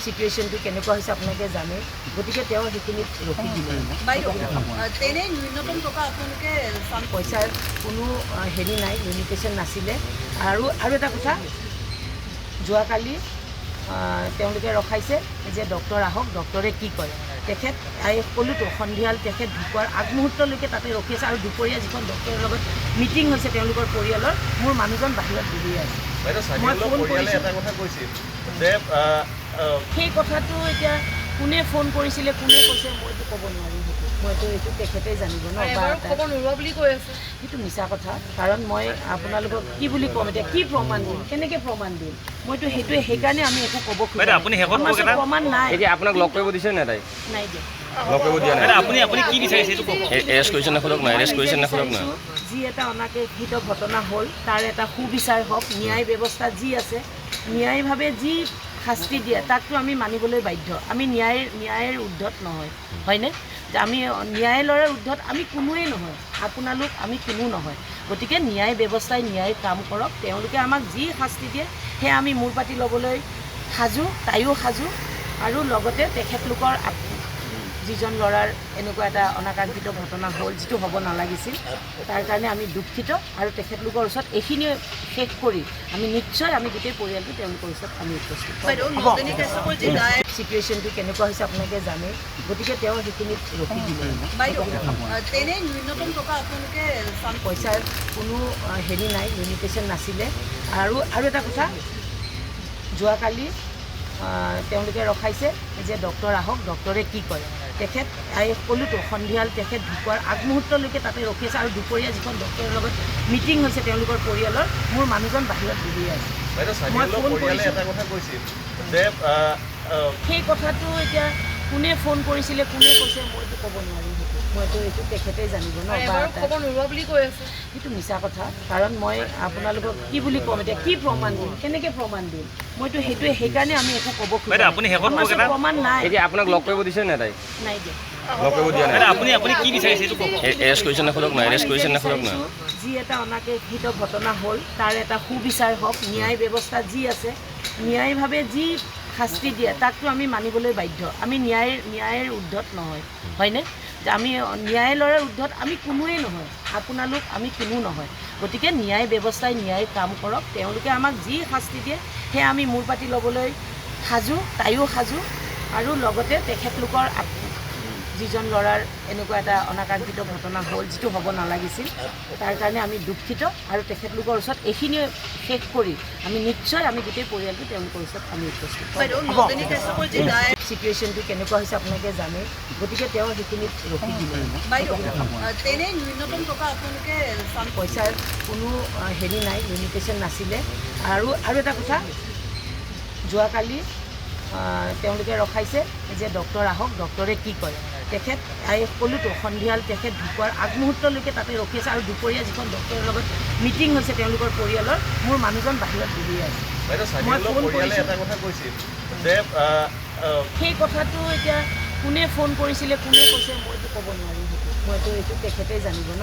সিচুৱেশ্যনটো কেনেকুৱা হৈছে আপোনালোকে জানে, গতিকে তেওঁ সেইখিনিত ৰখি দিলে। পইচাৰ কোনো হেৰি নাই, লিমিটেশ্যন নাছিলে। আৰু এটা কথা, যোৱাকালি তেওঁলোকে ৰখাইছে যে ডক্টৰ আহক, ডক্টৰে কি কয়। তেখেত ক'লোতো সন্ধিয়াল তেখেত ঢুকোৱাৰ আগমুহূৰ্তলৈকে তাতে ৰখি আছে। আৰু দুপৰীয়া যিখন ডক্টৰৰ লগত মিটিং হৈছে তেওঁলোকৰ পৰিয়ালৰ, মোৰ মানুহজন বাহিৰত বহি আছে। মই ফোন কৰিছোঁ, সেই কথাটো এতিয়া কোনে ফোন কৰিছিলে, কোনে কৈছে মইতো ক'ব নোৱাৰিম। মইতো এইটো তেখেতেই জানিব ন, সেইটো মিছা কথা। কাৰণ মই আপোনালোকক কি বুলি ক'ম, এতিয়া কি প্ৰমাণ দিম, কেনেকৈ প্ৰমাণ দিম, মইতো সেইকাৰণে আমি একো ক'ব খোজো। প্ৰমাণ নাই। আপোনাক লগ কৰিব দিছে নে তাই? নাই দিয়া। যি এটা অনাকাংক্ষিত ঘটনা হ'ল তাৰ এটা সুবিচাৰ হওক, ন্যায় ব্যৱস্থা যি আছে ন্যায়ভাৱে যি শাস্তি দিয়ে তাকতো আমি মানিবলৈ বাধ্য। আমি ন্যায়ৰ ঊৰ্ধত নহয়, হয়নে? যে আমি ন্যায়ালয়ৰ ঊৰ্ধত আমি কোনোৱেই নহয়, আপোনালোক আমি কোনো নহয়। গতিকে ন্যায় ব্যৱস্থাই ন্যায় কাম কৰক। তেওঁলোকে আমাক যি শাস্তি দিয়ে সেয়া আমি মূৰ পাতি ল'বলৈ সাজু, তাইও সাজু। আৰু লগতে তেখেতলোকৰ যিজন ল'ৰাৰ এনেকুৱা এটা অনাকাংক্ষিত ঘটনা হ'ল, যিটো হ'ব নালাগিছিল, তাৰ কাৰণে আমি দুখিত। আৰু তেখেতলোকৰ ওচৰত এইখিনি শেষ কৰি আমি নিশ্চয় গোটেই পৰিয়ালটো তেওঁলোকৰ ওচৰত আমি উপস্থিত হ'ম। চিটুৱেশ্যনটো কেনেকুৱা হৈছে আপোনালোকে জানে, গতিকে তেওঁ সেইখিনিত ৰখি দিলে। পইচাৰ কোনো হেৰি নাই, লিমিটেশ্যন নাছিলে। আৰু এটা কথা, যোৱাকালি তেওঁলোকে ৰখাইছে যে ডক্টৰ আহক, ডক্টৰে কি কয়। তেখেত ক'লোতো সন্ধিয়াল তেখেত ঢুকোৱাৰ আগমুহূৰ্তলৈকে তাতে ৰখি আছে। আৰু দুপৰীয়া যিখন ডক্টৰৰ লগত মিটিং হৈছে তেওঁলোকৰ পৰিয়ালৰ, মোৰ মানুহজন বাহিৰত বহি আছে। মই ফোন কৰিছোঁ, সেই কথাটো এতিয়া কোনে ফোন কৰিছিলে, কোনে কৈছে মইতো ক'ব নোৱাৰিম। মইতো এইটো তেখেতেই জানিব ন, সেইটো মিছা কথা। কাৰণ মই আপোনালোকক কি বুলি ক'ম, এতিয়া কি প্ৰমাণ দিম, কেনেকৈ প্ৰমাণ দিম, মইতো সেইকাৰণে আমি একো ক'ব খোজো। প্ৰমাণ নাই। আপোনাক লগ কৰিব দিছে নে তাই? নাই দিয়া। যি এটা অনাকাংক্ষিত ঘটনা হ'ল তাৰ এটা সুবিচাৰ হওক, ন্যায় ব্যৱস্থা যি আছে ন্যায়ভাৱে যি শাস্তি দিয়ে তাকতো আমি মানিবলৈ বাধ্য। আমি ন্যায়ৰ ঊৰ্ধত নহয়, হয়নে? যে আমি ন্যায়ালয়ৰ ঊৰ্ধত আমি কোনোৱেই নহয়, আপোনালোক আমি কোনো নহয়। গতিকে ন্যায় ব্যৱস্থাই ন্যায় কাম কৰক। তেওঁলোকে আমাক যি শাস্তি দিয়ে সেয়া আমি মূৰ পাতি ল'বলৈ সাজু, তাইও সাজু। আৰু লগতে তেখেতলোকৰ যিজন ল'ৰাৰ এনেকুৱা এটা অনাকাংক্ষিত ঘটনা হ'ল, যিটো হ'ব নালাগিছিল, তাৰ কাৰণে আমি দুখিত। আৰু তেখেতলোকৰ ওচৰত এইখিনি শেষ কৰি আমি নিশ্চয় গোটেই পৰিয়ালটো তেওঁলোকৰ ওচৰত আমি উপস্থিত হ'ম। চিটুৱেশ্যনটো কেনেকুৱা হৈছে আপোনালোকে জানে, গতিকে তেওঁ সেইখিনিত ৰখি দিলে। পইচাৰ কোনো হেৰি নাই, লিমিটেশ্যন নাছিলে। আৰু এটা কথা, যোৱাকালি তেওঁলোকে ৰখাইছে যে ডক্টৰ আহক, ডক্টৰে কি কয়। তেখেত ক'লোতো সন্ধিয়াল তেখেত ঢুকোৱাৰ আগমুহূৰ্তলৈকে তাতে ৰখি আছে। আৰু দুপৰীয়া যিখন ডক্টৰৰ লগত মিটিং হৈছে তেওঁলোকৰ পৰিয়ালৰ, মোৰ মানুহজন বাহিৰত বহি আছে। মই ফোন কৰিছোঁ, সেই কথাটো এতিয়া কোনে ফোন কৰিছিলে, কোনে কৈছে মইতো ক'ব নোৱাৰিম। মইতো এইটো তেখেতেই জানিব ন,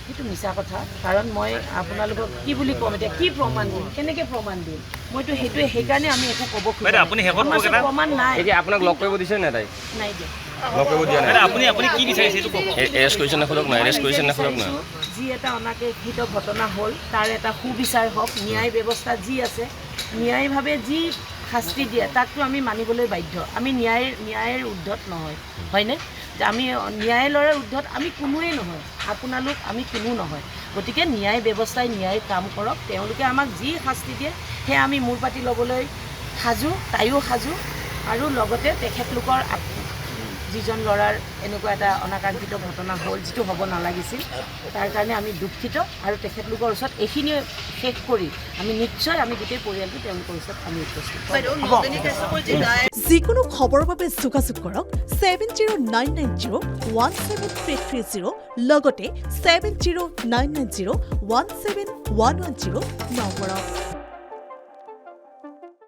সেইটো মিছা কথা। কাৰণ মই আপোনালোকক কি বুলি ক'ম, এতিয়া কি প্ৰমাণ দিম, কেনেকৈ প্ৰমাণ দিম, মইতো সেইকাৰণে আমি একো ক'ব খোজো। প্ৰমাণ নাই। আপোনাক লগ কৰিব দিছে নে তাই? নাই দিয়া। যি এটা অনাকাংক্ষিত ঘটনা হ'ল তাৰ এটা সুবিচাৰ হওক, ন্যায় ব্যৱস্থা যি আছে ন্যায়ভাৱে যি শাস্তি দিয়ে তাকতো আমি মানিবলৈ বাধ্য। আমি ন্যায়ৰ ঊৰ্ধত নহয়, হয়নে? যে আমি ন্যায়ালয়ৰ ঊৰ্ধত আমি কোনোৱেই নহয়, আপোনালোক আমি কোনো নহয়। গতিকে ন্যায় ব্যৱস্থাই ন্যায় কাম কৰক। তেওঁলোকে আমাক যি শাস্তি দিয়ে সেয়া আমি মূৰ পাতি ল'বলৈ সাজু, তাইও সাজু। আৰু লগতে তেখেতলোকৰ যিজন ল'ৰাৰ এনেকুৱা এটা অনাকাংক্ষিত ঘটনা হ'ল, যিটো হ'ব নালাগিছিল, তাৰ কাৰণে আমি দুখিত। আৰু তেখেতলোকৰ ওচৰত এইখিনি শেষ কৰি আমি নিশ্চয় গোটেই পৰিয়ালটো তেওঁলোকৰ ওচৰত আমি উপস্থিত হ'ম। যিকোনো খবৰৰ বাবে যোগাযোগ কৰক 7099017330 লগতে 7099017110 নম্বৰত।